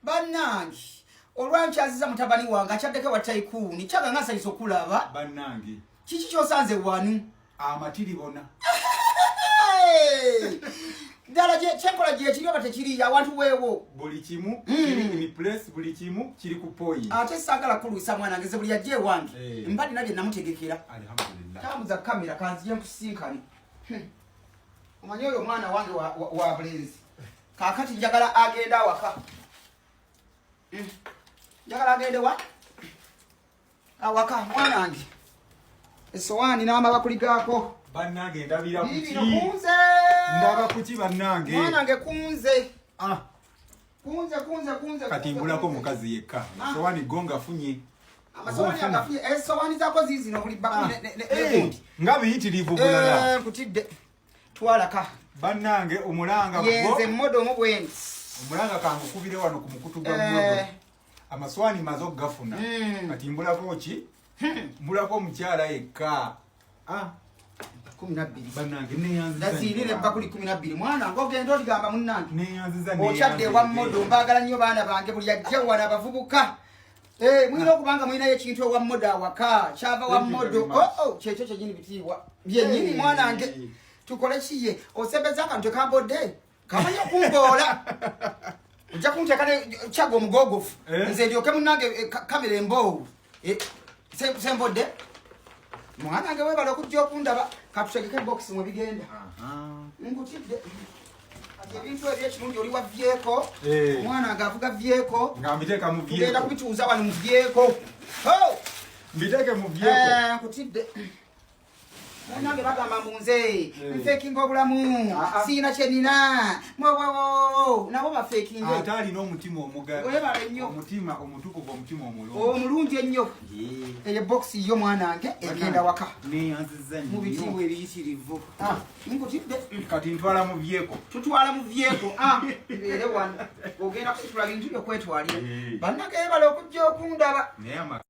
bannange olwankyaziza mutabani wange akyaddeko wa taikuni kyaga nga sayisa okulaba bannange kiki kyosanze wanu amatiri bona ddala kyenkola gye kiri oba tekiri awantu weewo buli kimu kiri in place buli kimu kiri ku point ate saagala kuluisa mwana ngeze buli yajje ewange mbadde nabye namutegekera alhamdulillah tamuza kamera kanzije nkusinkane omanyi oyo omwana wange wa bulenzi kaakati njagala agenda awaka njagala agende wa awaka mwanange esowaani n'amaba kuligaako bannange ndabira kuki kunze ndaba kuki bannange mwanange kunze kunze kati mbulako mukazi yekka sowaani gonga funye amasowaani agafunye esowaani zaako ziizino buli bakuli negundi nga biyitirivu bulala nkutidde twalaka bannange omulanga yenze mmodo omu bwendi omulanga kangukubire wano ku mukutu gwa mmodo amaswani maze okugafuna kati mbulako ki mbulako omukyala yekka 12 bannange neyanziza naziirire bakuli 12 mwana ngogenda oligamba munnange neyanziza okyadde ewa mmodo mbaagala nnyo baana bange buli yajja wana abavubuka mwina okubanga mwinayo ekintu ewa mmodo awaka kyava wa mmodo kyekyo kyenyini bitiibwa byennyini mwanange tukole kiye osembeza akantu tekambodde kamanyi okumboola ojja kunteeka kyaga omugogofu nze ndyoke munnange kamera emboowu sembodde mwanange webala okujja okundaba katutegeke bokisi mwe bigenda nkutidde ati ebintu ebyo ekirungi oli wavyeko omwana ng'avuga vyeko ngambiteeka mu vyeko tugenda kubituuza wano mu vyeko mbiteeke mu vyeko nkutidde munange bagamba munze nfekinga obulamu siina kyenina nabo bafekinge ate alina omutima webala nnyo omutima omutukuvu omutima omulungi ennyo eyo bokisi yo mwanange egenda waka neyanziza mu bitiibwa ebiyitirivu nkutidde kati ntwala mu vyeko tutwala mu vyeko mbeere wano ogenda kusitula bintu byokwetwalira bannange ebala okujja okundaba